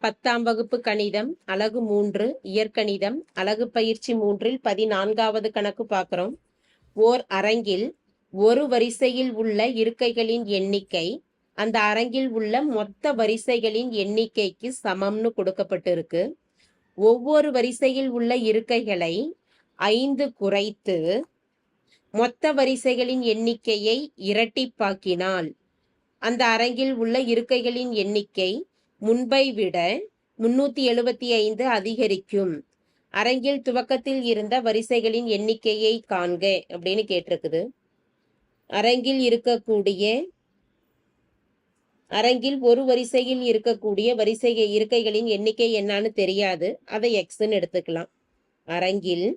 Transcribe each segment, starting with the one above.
10ஆம் வகுப்பு கணிதம் அலகு 3 இயற்கணிதம் அலகு பயிற்சி 3இல் 14வது கணக்கு பார்க்கிறோம். ஓர் அரங்கில் ஒரு வரிசையில் உள்ள இருக்கைகளின் எண்ணிக்கை அந்த அரங்கில் உள்ள மொத்த வரிசைகளின் எண்ணிக்கைக்கு சமம்னு கொடுக்கப்பட்டிருக்கு. ஒவ்வொரு வரிசையில் உள்ள இருக்கைகளை 5 குறைத்து மொத்த வரிசைகளின் எண்ணிக்கையை இரட்டிப்பாக்கினால் அந்த அரங்கில் உள்ள இருக்கைகளின் எண்ணிக்கை முன்பை விட 375 அதிகரிக்கும். அரங்கில் துவக்கத்தில் இருந்த வரிசைகளின் எண்ணிக்கையை காண்க அப்படின்னு கேட்டிருக்குது. அரங்கில் ஒரு வரிசையில் இருக்கக்கூடிய இருக்கைகளின் எண்ணிக்கை என்னன்னு தெரியாது, அதை எக்ஸ்ன்னு எடுத்துக்கலாம். அரங்கில்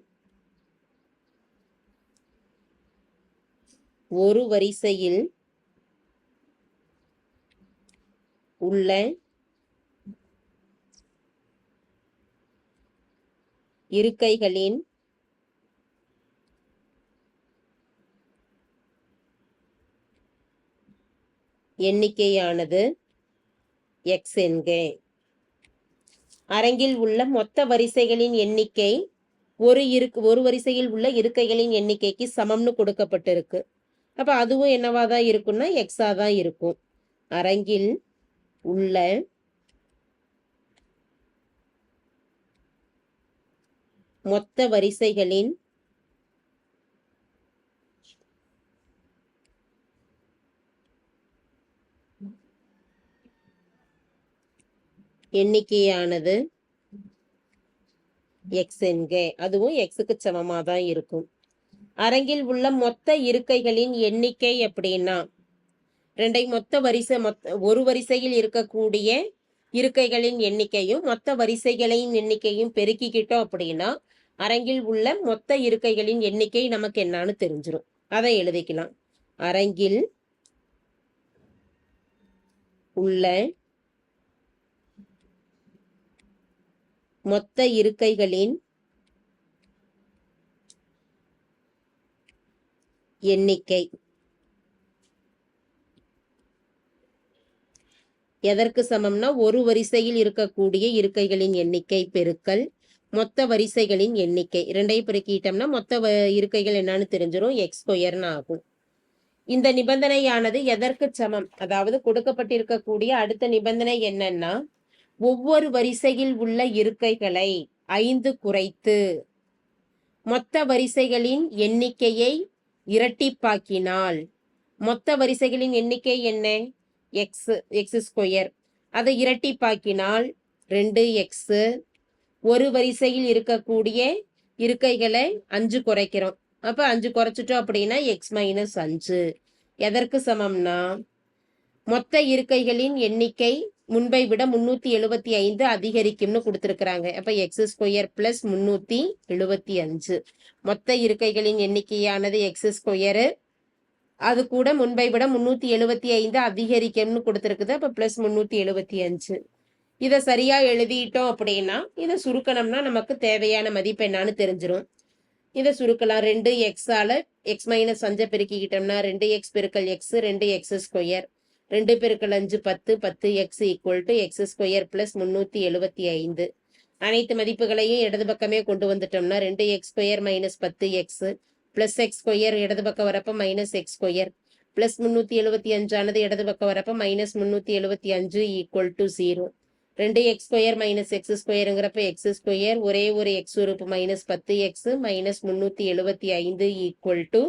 ஒரு வரிசையில் உள்ள இருக்கைகளின் எண்ணிக்கையானது எக்ஸ் என்க. அரங்கில் உள்ள மொத்த வரிசைகளின் எண்ணிக்கை ஒரு வரிசையில் உள்ள இருக்கைகளின் எண்ணிக்கைக்கு சமம்னு கொடுக்கப்பட்டிருக்கு. அப்ப அதுவும் என்னவாதான் இருக்கும்னா எக்ஸா தான் இருக்கும். அரங்கில் உள்ள மொத்த வரிசைகளின் எண்ணிக்கையானது எக்ஸ் என்க. அதுவும் எக்ஸுக்கு சமமா தான் இருக்கும். அரங்கில் உள்ள மொத்த இருக்கைகளின் எண்ணிக்கை அப்படின்னா ஒரு வரிசையில் இருக்கக்கூடிய இருக்கைகளின் எண்ணிக்கையும் மொத்த வரிசைகளின் எண்ணிக்கையும் பெருக்கிக்கிட்டோம் அப்படின்னா அரங்கில் உள்ள மொத்த இருக்கைகளின் எண்ணிக்கை நமக்கு என்னன்னு தெரிஞ்சிடும். அதை எழுதிக்கலாம். அரங்கில் உள்ள மொத்த இருக்கைகளின் எண்ணிக்கை எதற்கு சமம்னா ஒரு வரிசையில் இருக்கக்கூடிய இருக்கைகளின் எண்ணிக்கை பெருக்கல் மொத்த வரிசைகளின் எண்ணிக்கை. இரண்டையும் பெருக்கிட்டோம்னா மொத்த இருக்கைகள் என்னன்னு தெரிஞ்சிடும், எக்ஸ் ஸ்கொயர்னு ஆகும். இந்த நிபந்தனையானது எதற்கு சமம், அதாவது கொடுக்கப்பட்டிருக்கக்கூடிய அடுத்த நிபந்தனை என்னன்னா ஒவ்வொரு வரிசையில் உள்ள இருக்கைகளை 5 குறைத்து மொத்த வரிசைகளின் எண்ணிக்கையை இரட்டிப்பாக்கினால் மொத்த வரிசைகளின் எண்ணிக்கை என்ன, எக்ஸ் ஸ்கொயர். அதை இரட்டிப்பாக்கினால் 2x. ஒரு வரிசையில் இருக்கக்கூடிய இருக்கைகளை 5 குறைக்கிறோம். அப்ப 5 குறைச்சிட்டோம் அப்படின்னா x-5 எதற்கு சமம்னா மொத்த இருக்கைகளின் எண்ணிக்கை முன்பை விட 375 அதிகரிக்கும்னு கொடுத்திருக்கிறாங்க. அப்ப எக்ஸ் ஸ்கொயர் பிளஸ் 375 மொத்த இருக்கைகளின் எண்ணிக்கையானது எக்ஸ் ஸ்கொயரு, அது கூட முன்பை விட 375 அதிகரிக்கும்னு கொடுத்திருக்குது. அப்ப பிளஸ் 375. இதை சரியா எழுதிட்டோம் அப்படின்னா இதை சுருக்கணும்னா நமக்கு தேவையான மதிப்பு என்னன்னு தெரிஞ்சிடும். இதை சுருக்கலாம். 2x-ஆல x-5 பெருக்கிக்கிட்டோம்னா 2x பெருக்கல் x 2x ஸ்கொயர், 2 பெருக்கல் 5 10, 10x equal to X square plus 375. அனைத்து மதிப்புகளையும் இடது பக்கமே கொண்டு வந்துட்டோம்னா 2x square minus 10x plus X square இடது பக்கம் வரப்ப மைனஸ் எக்ஸ் ஸ்கொயர் பிளஸ் 375 ஆனது இடது பக்கம் வரப்ப minus 375 equal to 0. 2x square minus x ஸ்கொயருங்கிறப்ப எக்ஸ் ஸ்கொயர் ஒரே ஒரு எக்ஸ் உறுப்பு minus 10x minus 375 equal to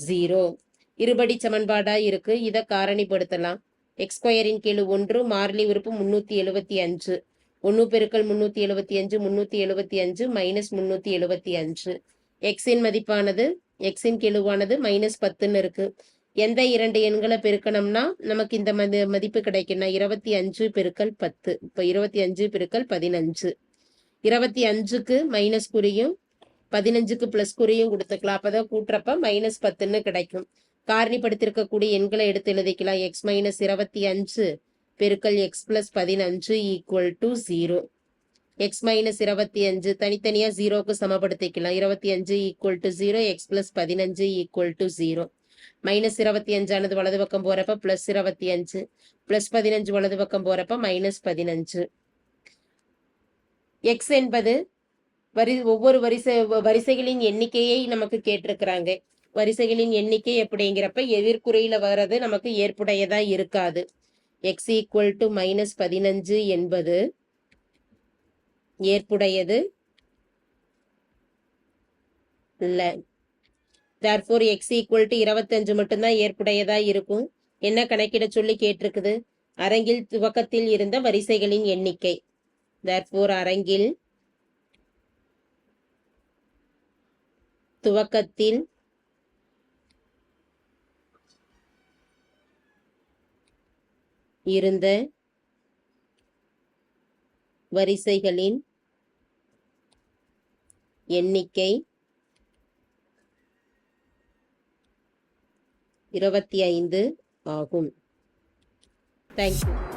0. இருபடி சமன்பாடா இருக்கு. இதை காரணிப்படுத்தலாம். எக்ஸ் ஸ்கொயரின் கீழ் 1 மாறிலி உறுப்பு 375, 1 பெருக்கல் 375 375 மைனஸ் 375. எக்ஸின் மதிப்பானது எக்ஸின் கெழுவானது மைனஸ் 10ன்னு இருக்கு. எந்த 2 எண்களை பெருக்கணும்னா நமக்கு இந்த மதிப்பு கிடைக்கும்னா 25 பெருக்கல் 10. இப்போ 25 பெருக்கல் 15. 25க்கு மைனஸ் குறியும் 15க்கு பிளஸ் குறியும் கொடுத்துக்கலாம். அப்பதான் கூட்டுறப்ப மைனஸ் 10ன்னு கிடைக்கும். காரணிப்படுத்திருக்கக்கூடிய எண்களை எடுத்து எழுதிக்கலாம். எக்ஸ் மைனஸ் 25 பெருக்கல் X plus 15 equal to 0. X minus 25 தனித்தனியா 0க்கு சமப்படுத்திக்கலாம். 25 equal to 0, X plus 15 equal to 0. Minus 25 ஆனது வலது பக்கம் போறப்ப பிளஸ் 25, பிளஸ் 15 வலது பக்கம் போறப்ப மைனஸ் 15. எக்ஸ் என்பது ஒவ்வொரு வரிசைகளின் எண்ணிக்கையை நமக்கு கேட்டிருக்கிறாங்க. வரிசைகளின் எண்ணிக்கை எப்படிங்கிறப்ப எதிர்குறையில வர்றது நமக்கு ஏற்புடையதா இருக்காது. எக்ஸ் ஈக்குவல் டு -15 என்பது ஏற்புடையது இல்ல. therefore எக்ஸ் ஈக்குவல் டு 25 மட்டும்தான் ஏற்புடையதா இருக்கும். என்ன கணக்கிட சொல்லி கேட்டிருக்குது? அரங்கில் துவக்கத்தில் இருந்த வரிசைகளின் எண்ணிக்கை. therefore அரங்கில் துவக்கத்தில் இருந்த வரிசைகளின் எண்ணிக்கை 25 ஆகும். தேங்க்யூ.